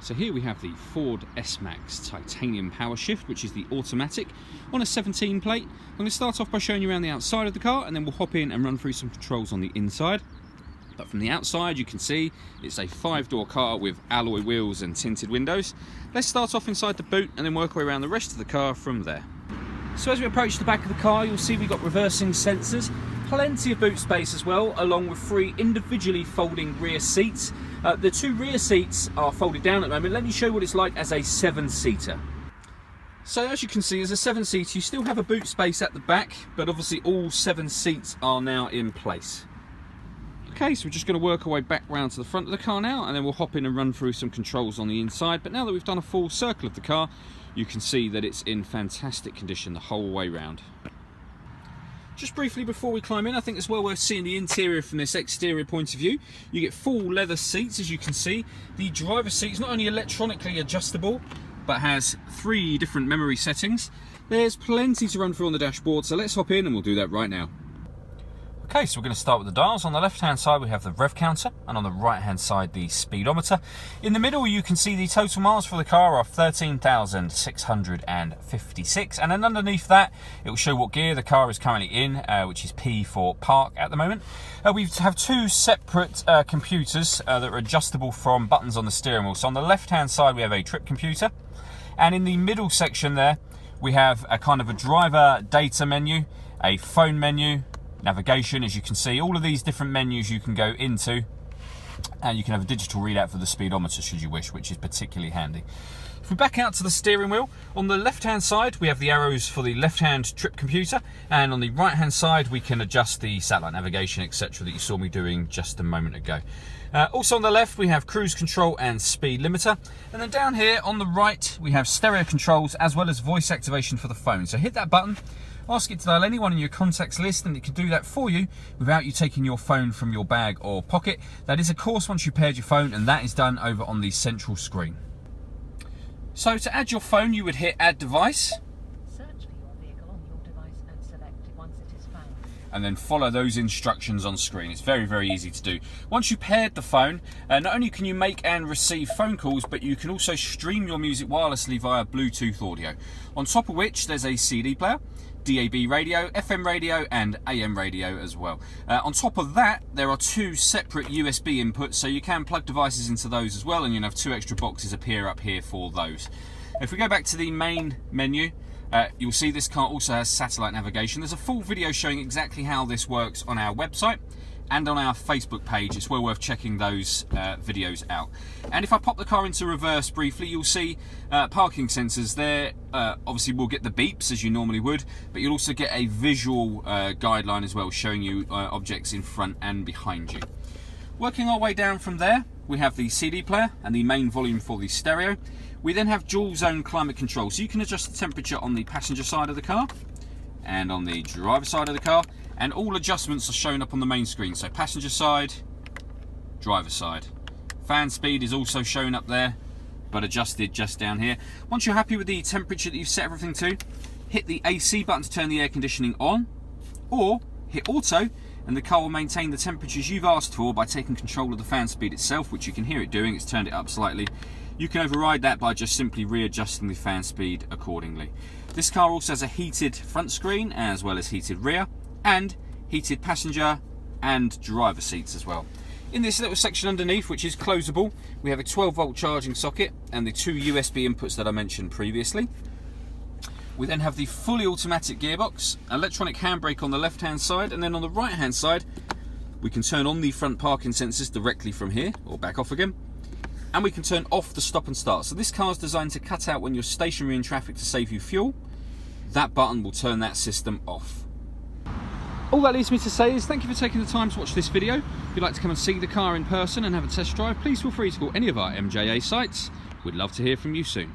So here we have the Ford S-Max titanium power shift, which is the automatic on a 17 plate. I'm going to start off by showing you around the outside of the car, and then we'll hop in and run through some controls on the inside. But from the outside you can see it's a 5-door car with alloy wheels and tinted windows. Let's start off inside the boot and then work our way around the rest of the car from there. So as we approach the back of the car, you'll see we've got reversing sensors, plenty of boot space as well, along with 3 individually folding rear seats. The 2 rear seats are folded down at the moment. Let me show you what it's like as a 7-seater. So as you can see, as a 7-seater, you still have a boot space at the back, but obviously all 7 seats are now in place. Okay, so we're just going to work our way back round to the front of the car now, and then we'll hop in and run through some controls on the inside. But now that we've done a full circle of the car, you can see that it's in fantastic condition the whole way round. Just briefly before we climb in, I think it's well worth seeing the interior from this exterior point of view. You get full leather seats, as you can see. The driver's seat is not only electronically adjustable, but has 3 different memory settings. There's plenty to run through on the dashboard, so let's hop in and we'll do that right now. Okay, so we're going to start with the dials. On the left-hand side we have the rev counter, and on the right-hand side the speedometer. In the middle you can see the total miles for the car are 13,656, and then underneath that it will show what gear the car is currently in, which is P for park at the moment. We have 2 separate computers that are adjustable from buttons on the steering wheel. So on the left-hand side we have a trip computer, and in the middle section there we have a kind of a driver data menu, a phone menu, navigation. As you can see, all of these different menus you can go into, and you can have a digital readout for the speedometer should you wish, which is particularly handy. If we back out to the steering wheel, on the left hand side we have the arrows for the left hand trip computer, and on the right hand side we can adjust the satellite navigation, etc., that you saw me doing just a moment ago. Also on the left we have cruise control and speed limiter, and then down here on the right we have stereo controls as well as voice activation for the phone. So hit that button, ask it to dial anyone in your contacts list, and it can do that for you without you taking your phone from your bag or pocket. That is of course once you paired your phone, and that is done over on the central screen. So to add your phone you would hit add device. Search for your vehicle on your device and select it once it is found. And then follow those instructions on screen. It's very, very easy to do. Once you paired the phone, not only can you make and receive phone calls, but you can also stream your music wirelessly via Bluetooth audio. On top of which there's a CD player, DAB radio, FM radio and AM radio as well. On top of that there are 2 separate USB inputs, so you can plug devices into those as well, and you'll have 2 extra boxes appear up here for those. If we go back to the main menu, you'll see this car also has satellite navigation. There's a full video showing exactly how this works on our website and on our Facebook page. It's well worth checking those videos out. And if I pop the car into reverse briefly, you'll see parking sensors there. Obviously we'll get the beeps as you normally would, but you'll also get a visual guideline as well, showing you objects in front and behind you. Working our way down from there, we have the CD player and the main volume for the stereo. We then have dual zone climate control, so you can adjust the temperature on the passenger side of the car and on the driver side of the car, and all adjustments are shown up on the main screen. So passenger side, driver side. Fan speed is also shown up there, but adjusted just down here. Once you're happy with the temperature that you've set everything to, hit the AC button to turn the air conditioning on, or hit auto, and the car will maintain the temperatures you've asked for by taking control of the fan speed itself, which you can hear it doing. It's turned it up slightly. You can override that by just simply readjusting the fan speed accordingly. This car also has a heated front screen as well as heated rear, and heated passenger and driver seats as well. In this little section underneath, which is closable, we have a 12-volt charging socket and the 2 USB inputs that I mentioned previously. We then have the fully automatic gearbox, electronic handbrake on the left hand side, and then on the right hand side we can turn on the front parking sensors directly from here, or back off again, and we can turn off the stop and start. So this car is designed to cut out when you're stationary in traffic to save you fuel. That button will turn that system off. All that leaves me to say is thank you for taking the time to watch this video. If you'd like to come and see the car in person and have a test drive, please feel free to call any of our MJA sites. We'd love to hear from you soon.